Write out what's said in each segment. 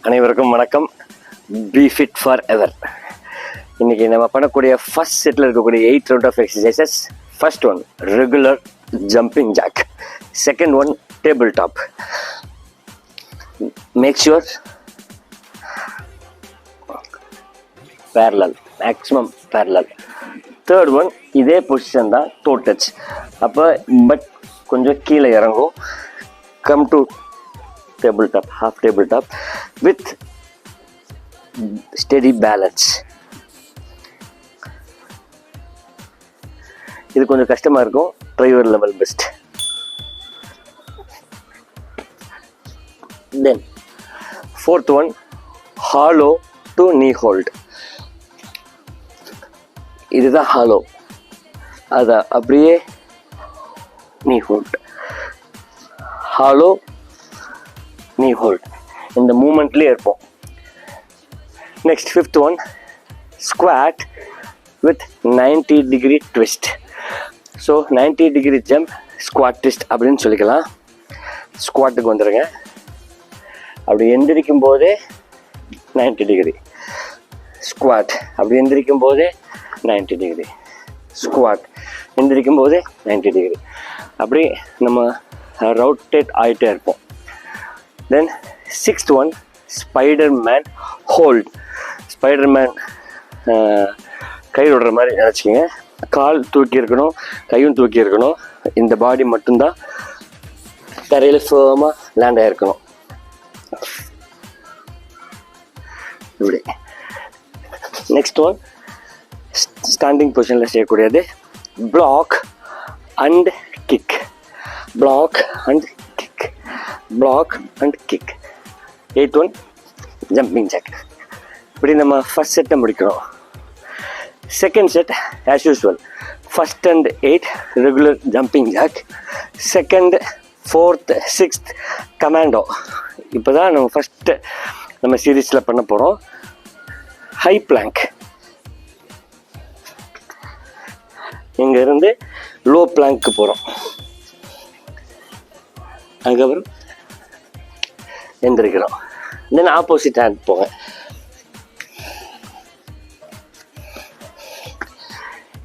அனைவருக்கும் வணக்கம். B fit for ever. இன்னைக்கு நம்ம பண்ணக்கூடிய ஃபர்ஸ்ட் செட்டில் இருக்கக்கூடிய 8 round of exercises. First one regular jumping jack, second one table top. Make sure parallel, maximum parallel. Third one இதே position தான், toe touch. அப்போ butt கொஞ்சம் கீழே இறங்கும். Come to table top, half table top with steady balance. இது கொஞ்சம் கஷ்டமா இருக்கும். try your level best. Then fourth one, hollow to knee hold. இதுதான் hollow, அத அப்படியே knee hold, hollow knee hold. இந்த மூமெண்ட்லேயே இருப்போம். Next fifth one, squad with 90 degree twist. So 90 degree jump, squad twist அப்படின்னு சொல்லிக்கலாம். ஸ்குவாட்டுக்கு வந்துடுங்க. அப்படி எந்திரிக்கும் போதே 90 degree ஸ்குவாட், அப்படி எந்திரிக்கும் போதே 90 degree ஸ்குவாட், எந்திரிக்கும் போதே 90 degree. அப்படி நம்ம ரொட்டேட் ஆகிட்டே இருப்போம். Then sixth one, Spider-Man hold. Spider-Man கை விடுற மாதிரி நினச்சிக்கங்க. கால் தூக்கி இருக்கணும், கையும் தூக்கி இருக்கணும். இந்த பாடி மட்டும்தான் தரையில் ஃபேமாக லேண்ட் ஆகிருக்கணும். இப்படி. நெக்ஸ்ட் ஒன், ஸ்டாண்டிங் பொசிஷனில் செய்யக்கூடியது block and kick. Block and block and kick. 8th one, jumping jack. இப்படி நம்ம ஃபர்ஸ்ட் செட்டை முடிக்கிறோம். Second set as usual, first and 8 regular jumping jack, second 4th 6th commando. இப்போ தான் நம்ம ஃபஸ்ட்டு நம்ம சீரீஸில் பண்ண போகிறோம். ஹை பிளாங்க், இங்கேருந்து லோ பிளாங்க்கு போகிறோம். அதுக்கப்புறம் எந்திரிக்கிறோம். தென் ஆப்போசிட் ஹேண்ட் போங்க.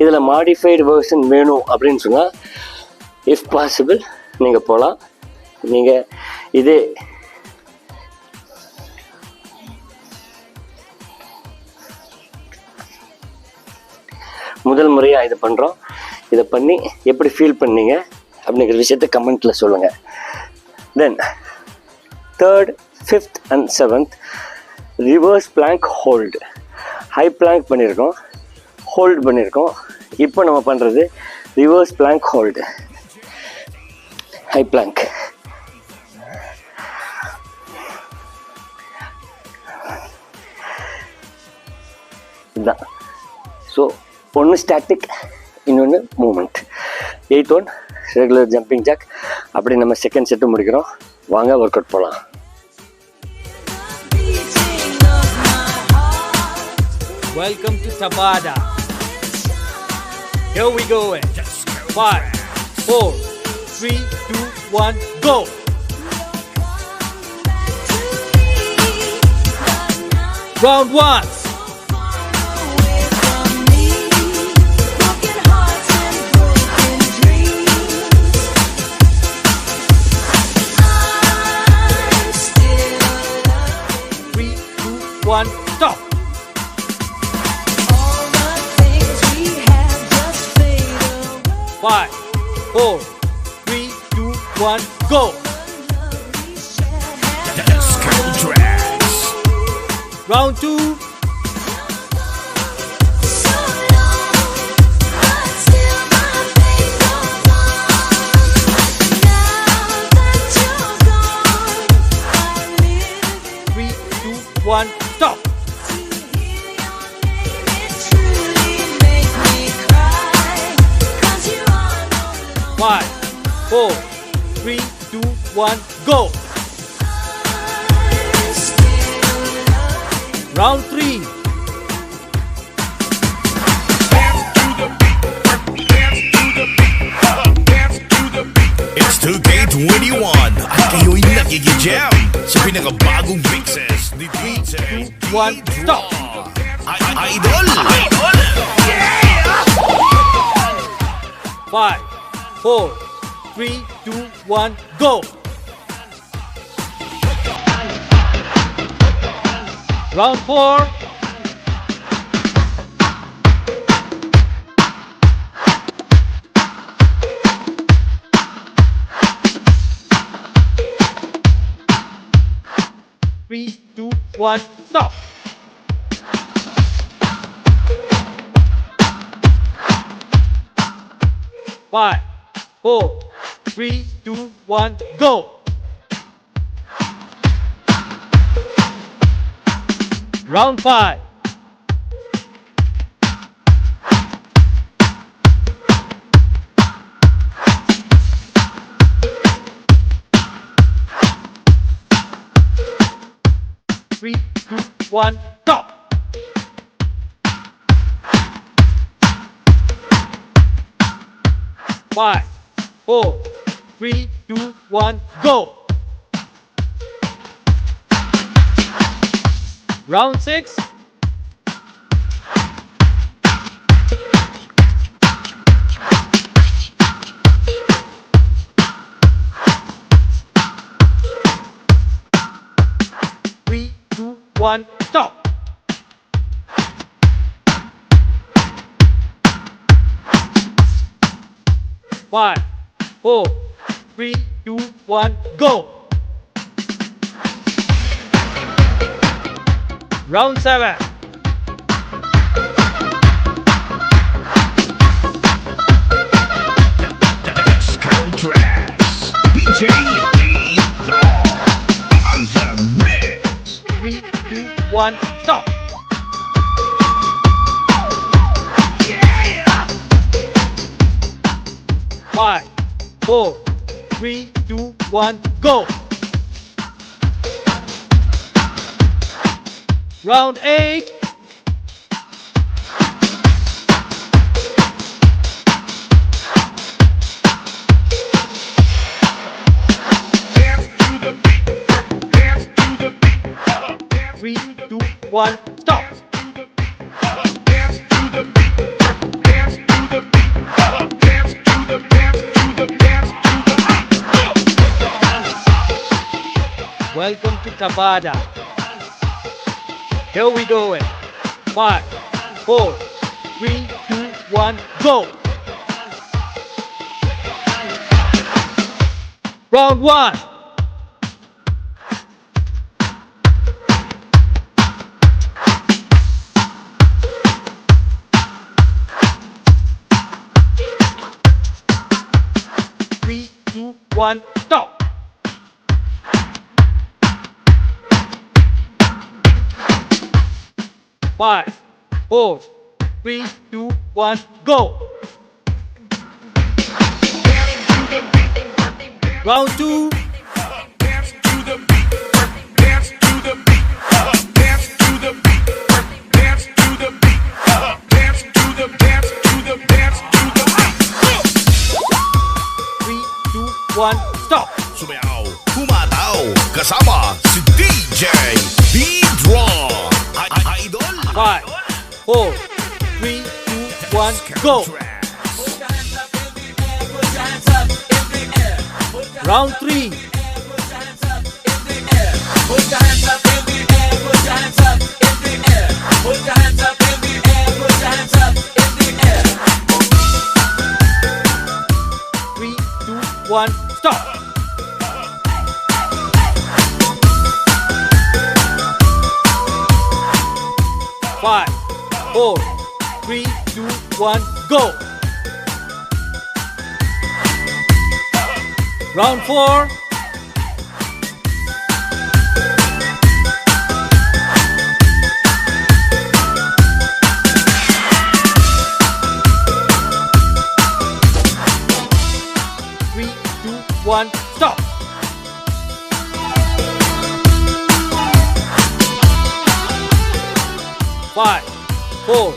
இதில் மாடிஃபைடு வெர்ஷன் வேணும் அப்படின்னு சொன்னால் இஃப் பாசிபிள் நீங்கள் போகலாம். நீங்கள் இதே முதல் முறையாக இதை பண்ணுறோம். இதை பண்ணி எப்படி ஃபீல் பண்ணீங்க அப்படிங்கிற விஷயத்தை கமெண்ட்டில் சொல்லுங்கள். Then 3rd 5th and 7th reverse plank hold. High plank பண்ணியிருக்கோம், ஹோல்டு பண்ணியிருக்கோம். இப்போ நம்ம பண்ணுறது reverse plank hold. High plank, இதுதான். ஸோ ஒன்று ஸ்டாட்டிக், இன்னொன்று moment. 8th one regular jumping jack. அப்படி நம்ம செகண்ட் செட்டு முடிக்கிறோம். வாங்க ஒர்க் அவுட் போகலாம். Welcome to Tabata. Here we go. 5, 4, 3, 2, 1, go. Round 1. 1, stop. Five, 4, 3, 2, 1, go. Round 2. One, stop. 5, 4, 3, 2, 1, go. Round 3. Dance to the beat, dance to the beat, dance to the beat. It's 2K21 at kayo'y nakikijam sa pinakabagong mixes ni DJ 1, stop! Idol! 5, 4, 3, 2, 1, go! Round 4. Three, two, one, stop! Five, 4, 3, 2, 1, go! Round 5. Three, two, one, stop! 5, 4, 3, 2, 1, go! Round 6. Three, two, one, stop! 5, 4, 3, 2, 1, go! Round 7. Tracks. DJ on the mix. 3, 2, 1, stop! 5, 4, 3, 2, 1, go! Round 8. Dance to the beat. Dance to the beat. 3, 2, 1, stop! Dance to the beat. Dance to the beat. Dance to the dance to the dance to the Welcome to Tabata. Here we go it. 5, 4, 3, 2, 1, go! Round 1. Three, two, one, stop! 5, 4, 3, 2, 1, go! Round 2. dance to the beat. Dance to the beat. Dance to the beat. Dance to the beat. Dance to the dance to the dance to the beat. 3, 2, 1, stop! Sumayaw, humataw, kasama si DJ B-Draw. Idol. 5, 4, 3, 2, 1, go! Round 3. Three, two, one, stop! 5, 4, 3, 2, 1, go! Round 4. Three, two, one, stop! 5, 4,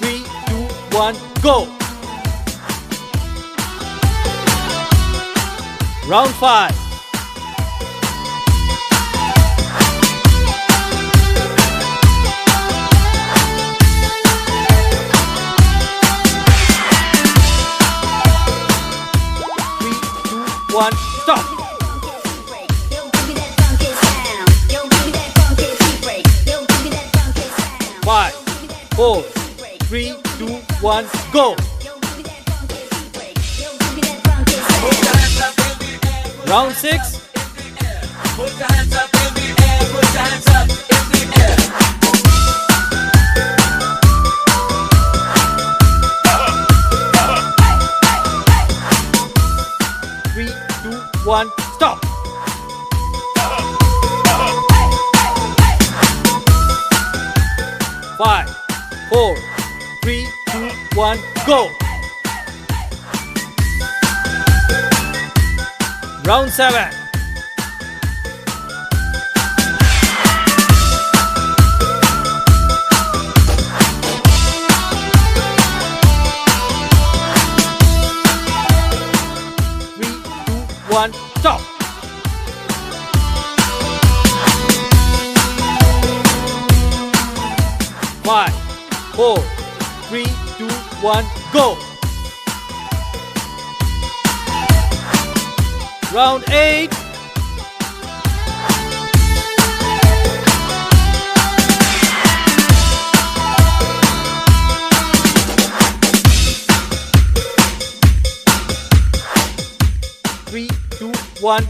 3, 2, 1, go! Round 5. Three, two, one, stop. 5, 4, 3, 2, 1, go. Round 6. Put your hands up in the air, put your hands up in the air. 3, 2, 1, stop. 5, 4, 3, 2, 1, go. Round 7. Three, two, one, stop. 5, 4, 3, 2, 1, go. Round 8. Three, two, one.